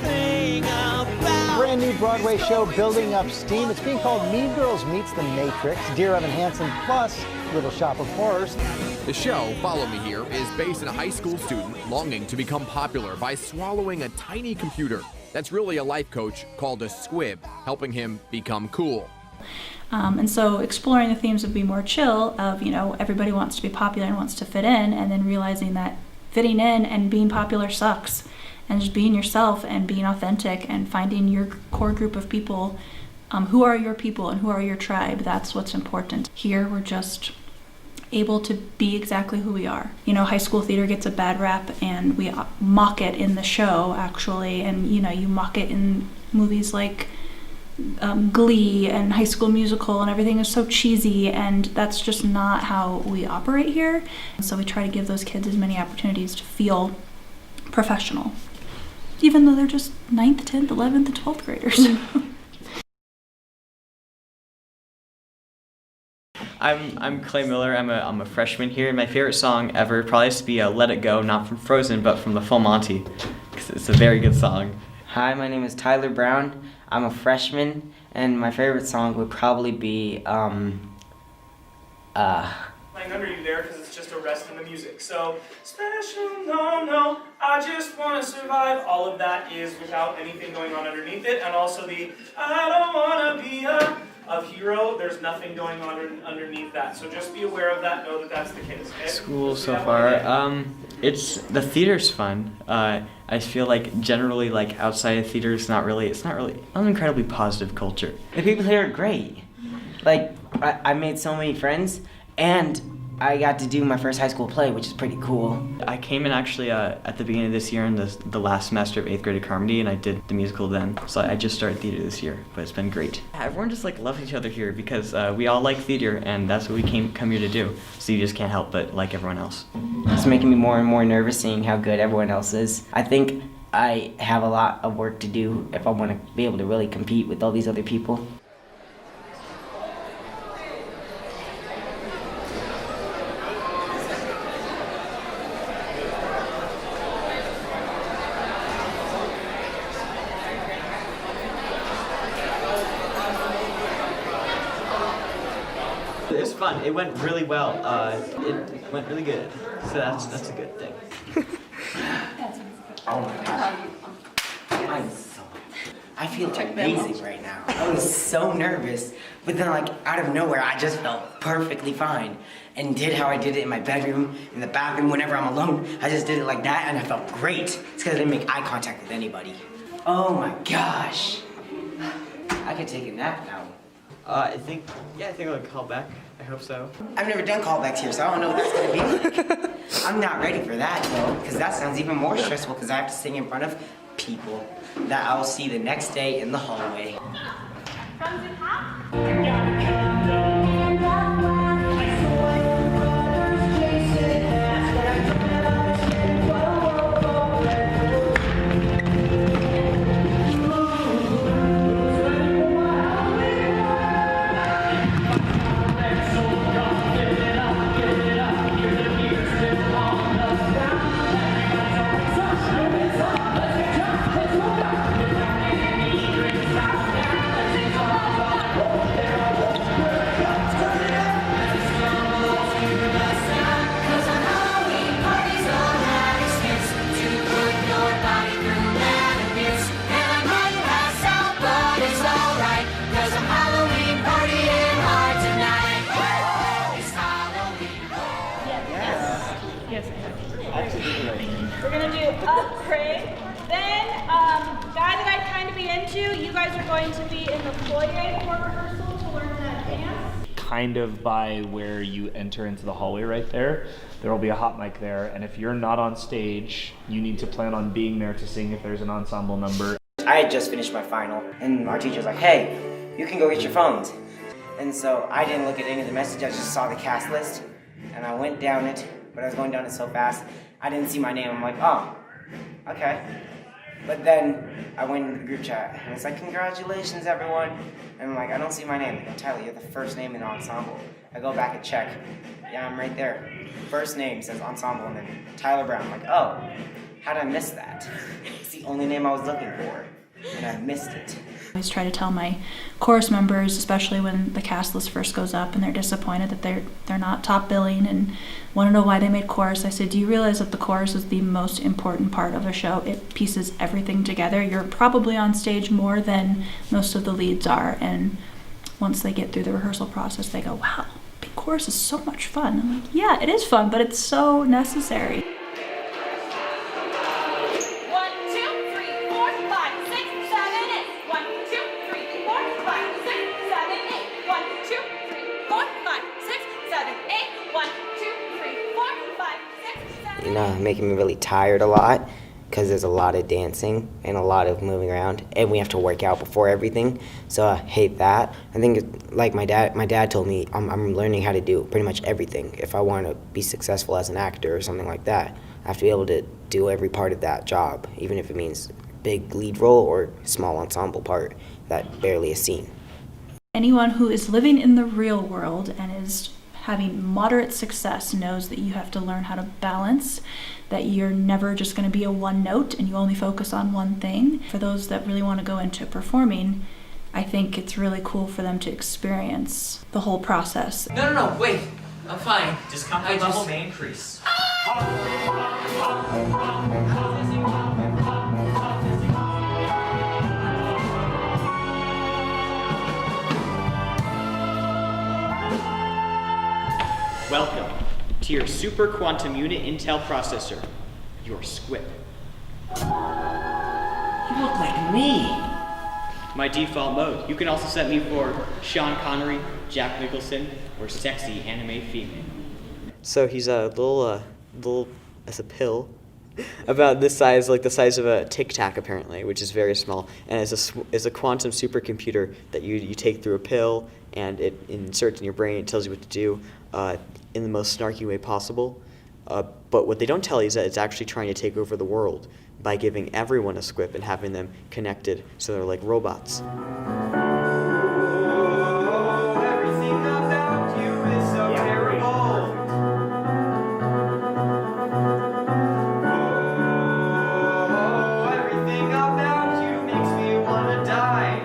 thing about. Brand new Broadway show building up steam. It's being called Mean Girls Meets the Matrix, Dear Evan Hansen plus Little Shop of Horrors. The show, Follow Me Here, is based on a high school student longing to become popular by swallowing a tiny computer. That's really a life coach called a squib, helping him become cool. And so exploring the themes of Be More Chill, of, everybody wants to be popular and wants to fit in, and then realizing that fitting in and being popular sucks, and just being yourself and being authentic and finding your core group of people, who are your people and who are your tribe. That's what's important. Here we're just able to be exactly who we are. High school theater gets a bad rap, and we mock it in the show, actually, and you mock it in movies like Glee and High School Musical, and everything is so cheesy, and that's just not how we operate here. So we try to give those kids as many opportunities to feel professional, even though they're just 9th, 10th, 11th, and 12th graders. I'm Clay Miller. I'm a freshman here. My favorite song ever probably has to be Let It Go, not from Frozen, but from the Full Monty, because it's a very good song. Hi, my name is Tyler Brown. I'm a freshman, and my favorite song would probably be, Playing under you there because it's just a rest in the music. So, special, no, I just want to survive. All of that is without anything going on underneath it. And also the, I don't want to be of hero, there's nothing going on underneath that. So just be aware of that, know that that's the case. Okay? School so far, the theater's fun. I feel like generally outside of theater it's not really an incredibly positive culture. the people here are great. I made so many friends, and I got to do my first high school play, which is pretty cool. I came in actually at the beginning of this year in the last semester of 8th grade at Carmody, and I did the musical then. So I just started theater this year, but it's been great. Everyone just loves each other here because we all like theater, and that's what we come here to do. So you just can't help but like everyone else. It's making me more and more nervous seeing how good everyone else is. I think I have a lot of work to do if I want to be able to really compete with all these other people. It was fun. It went really well. It went really good. So that's a good thing. Oh my gosh. I feel amazing right now. I was so nervous, but then out of nowhere, I just felt perfectly fine and did how I did it in my bedroom, in the bathroom, whenever I'm alone. I just did it like that, and I felt great. It's because I didn't make eye contact with anybody. Oh my gosh. I could take a nap now. I think I'll call back. I hope so. I've never done callbacks here, so I don't know what that's gonna be like. I'm not ready for that, though, because that sounds even more stressful because I have to sing in front of people that I'll see the next day in the hallway. We're gonna do upgrade. Then, guy that I'd kind of be into, you guys are going to be in the foyer for rehearsal to learn that dance. Kind of by where you enter into the hallway right there. There will be a hot mic there, and if you're not on stage, you need to plan on being there to sing if there's an ensemble number. I had just finished my final, and our teacher was like, hey, you can go get your phones. And so I didn't look at any of the messages, I just saw the cast list, and I went down it, but I was going down it so fast, I didn't see my name. I'm like, oh, okay. But then I went into the group chat, and it's like, congratulations, everyone. And I'm like, I don't see my name. They go, Tyler, you're the first name in the ensemble. I go back and check. Yeah, I'm right there. First name says ensemble, and then Tyler Brown. I'm like, oh, how did I miss that? It's the only name I was looking for, and I missed it. I always try to tell my chorus members, especially when the cast list first goes up and they're disappointed that they're not top billing and want to know why they made chorus. I say, do you realize that the chorus is the most important part of a show? It pieces everything together. You're probably on stage more than most of the leads are, and once they get through the rehearsal process, they go, wow, being chorus is so much fun. I'm like, yeah, it is fun, but it's so necessary. 1, 2, 3, 4, 5, 6, 7, 8. 1, 2, 3, 4, 5, 6, 7, 8. 1, 2, 3, 4, 5, 6, 7, 8. Making me really tired a lot because there's a lot of dancing and a lot of moving around, and we have to work out before everything, so I hate that. I think, like my dad told me, I'm learning how to do pretty much everything. If I want to be successful as an actor or something like that, I have to be able to do every part of that job, even if it means big lead role or small ensemble part that barely is seen. Anyone who is living in the real world and is having moderate success knows that you have to learn how to balance, that you're never just going to be a one note and you only focus on one thing. For those that really want to go into performing, I think it's really cool for them to experience the whole process. No, wait. I'm fine. Discomfort level may increase. Welcome to your Super Quantum Unit Intel Processor, your SQUIP. You look like me. My default mode. You can also set me for Sean Connery, Jack Nicholson, or sexy anime female. So he's a little as a pill, about this size, like the size of a Tic Tac apparently, which is very small, and is a quantum supercomputer that you take through a pill, and it inserts in your brain. It tells you what to do in the most snarky way possible. But what they don't tell you is that it's actually trying to take over the world by giving everyone a SQUIP and having them connected so they're like robots. Everything about you is so terrible. Everything about you makes me want to die.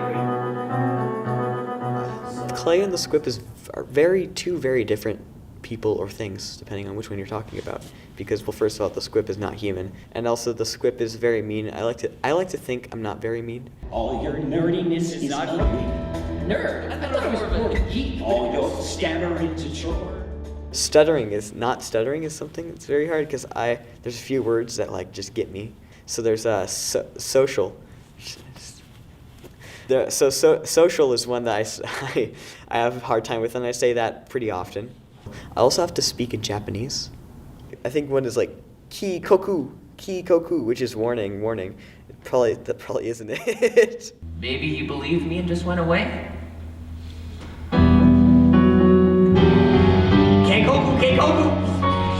Clay and the SQUIP are two very different people or things, depending on which one you're talking about. Because, well, first of all, the SQUIP is not human, and also the SQUIP is very mean. I like to think I'm not very mean. All your nerdiness is not ugly. Nerd? I thought it was more geek. All your stammering to chore. Stuttering is something that's very hard because there's a few words that just get me. So there's social. Social is one that I have a hard time with, and I say that pretty often. I also have to speak in Japanese. I think one is ki-koku, which is warning. That probably isn't it. Maybe you believed me and just went away? Keikoku!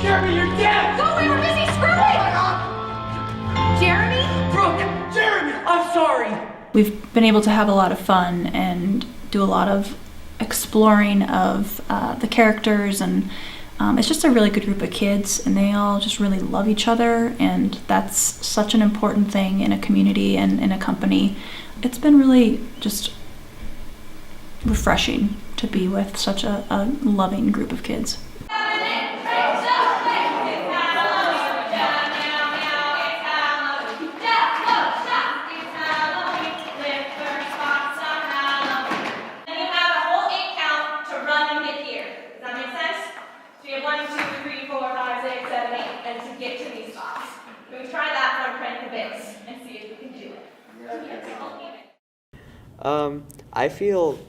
Jeremy, you're dead! Go, we were busy screwing! Jeremy? Brooke! Jeremy! I'm sorry! We've been able to have a lot of fun and do a lot of exploring of the characters, and it's just a really good group of kids, and they all just really love each other, and that's such an important thing in a community and in a company. It's been really just refreshing to be with such a loving group of kids. I feel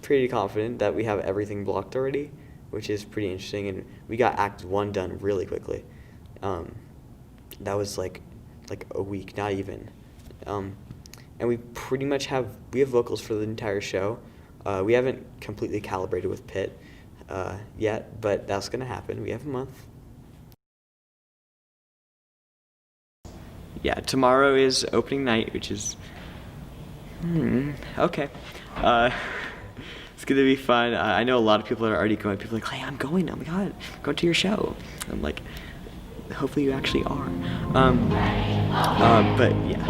pretty confident that we have everything blocked already, which is pretty interesting, and we got Act 1 done really quickly. That was like a week, not even. And we pretty much have vocals for the entire show. We haven't completely calibrated with Pitt yet, but that's gonna happen. We have a month. Yeah, tomorrow is opening night, which is okay. It's gonna be fun. I know a lot of people are already going. People are like, "Hey, I'm going. Oh my god, I'm going to your show." I'm like, hopefully you actually are. But yeah.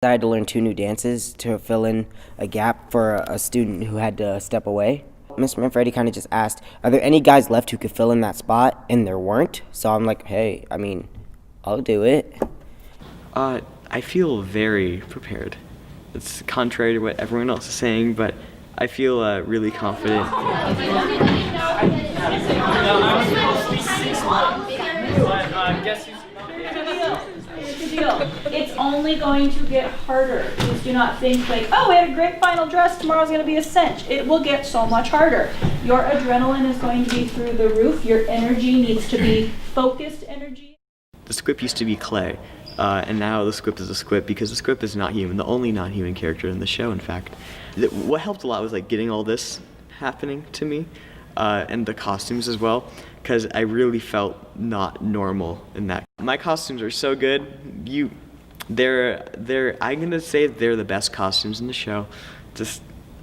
I had to learn 2 new dances to fill in a gap for a student who had to step away. Mr. Manfredi kind of just asked, are there any guys left who could fill in that spot? And there weren't. So I'm like, hey, I mean, I'll do it. I feel very prepared. It's contrary to what everyone else is saying, but I feel really confident. It's only going to get harder. Please do not think like, oh, we had a great final dress, tomorrow's going to be a cinch. It will get so much harder. Your adrenaline is going to be through the roof. Your energy needs to be focused energy. The squip used to be Clay, and now the squip is a squip because the squip is not human, the only non-human character in the show, in fact. What helped a lot was like getting all this happening to me, and the costumes as well, because I really felt not normal in that. My costumes are so good. I'm gonna say they're the best costumes in the show.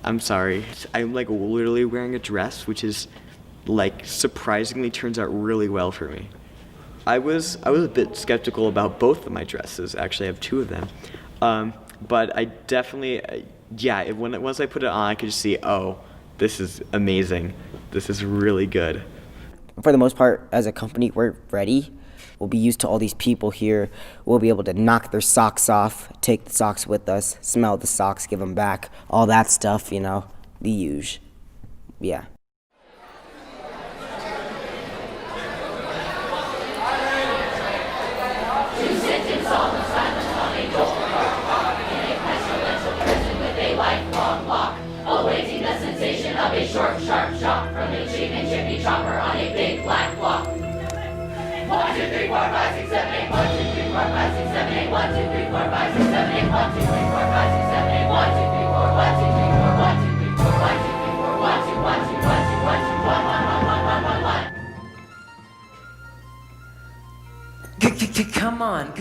I'm sorry. I'm like literally wearing a dress, which is like surprisingly turns out really well for me. I was a bit skeptical about both of my dresses. Actually, I have 2 of them, but I definitely, once I put it on, I could just see, oh, this is amazing. This is really good. For the most part, as a company, we're ready. We'll be used to all these people here. We'll be able to knock their socks off, take the socks with us, smell the socks, give them back, all that stuff, you know, the usual. Yeah. Awaiting the sensation of a short, sharp shock from a cheap and chippy chopper on a big black block. 1, 2, 3, 4, 5, 6, 7, 8. 1, 2, 3, 4, 5, 6, 7, 8. 1, 2, 3, 4, 5, 6, 7, 8. 1, 2, 3, 4, 5, 6, 7, 8. 1, 2, 3, 4, 1, 2, 3, 4, 1, 2, 3, 4, 1, 2, 3, 4, 1, 2, 1, 2, 1, 2, 1, 2, 1, 1, 1, 1, 1, 1, 1. Come on,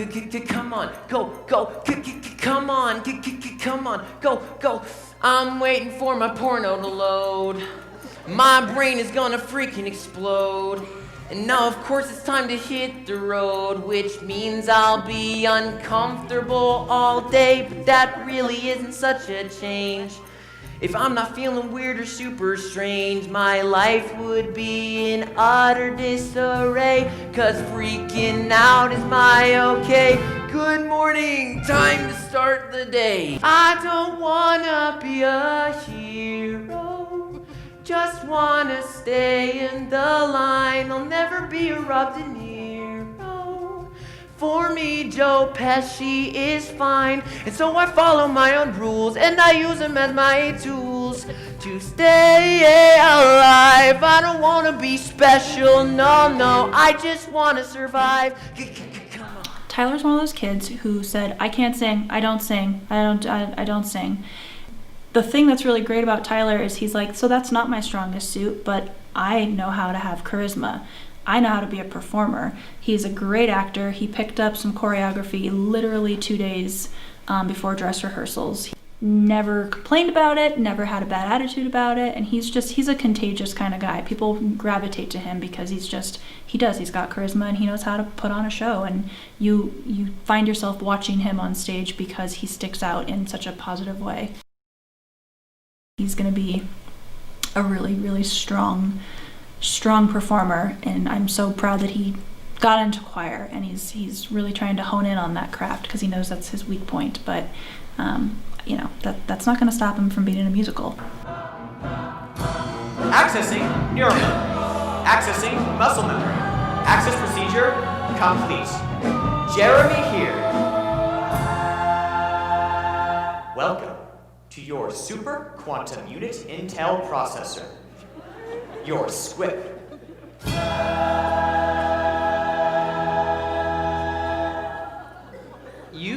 come on, go, come on, come on, go. I'm waiting for my porno to load. My brain is gonna freaking explode. And now, of course, it's time to hit the road, which means I'll be uncomfortable all day, but that really isn't such a change. If I'm not feeling weird or super strange, my life would be in utter disarray, 'cause freaking out is my okay. Good morning, time to start the day. I don't wanna be a hero, just wanna stay in the line. I'll never be a Rob De Niro. For me, Joe Pesci is fine, and so I follow my own rules, and I use them as my tools to stay alive. I don't wanna be special, no, I just wanna survive. Tyler's one of those kids who said, I can't sing, I don't sing, I don't sing. The thing that's really great about Tyler is he's like, so that's not my strongest suit, but I know how to have charisma. I know how to be a performer. He's a great actor. He picked up some choreography literally 2 days before dress rehearsals. He never complained about it, never had a bad attitude about it, and he's a contagious kind of guy. People gravitate to him because he's got charisma and he knows how to put on a show, and you find yourself watching him on stage because he sticks out in such a positive way. He's going to be a really, really strong performer, and I'm so proud that he got into choir, and he's really trying to hone in on that craft because he knows that's his weak point, but that's not going to stop him from being in a musical. Accessing neural memory. Accessing muscle memory. Access procedure complete. Jeremy here. Welcome to your Super Quantum Unit Intel Processor. Your SQUIP.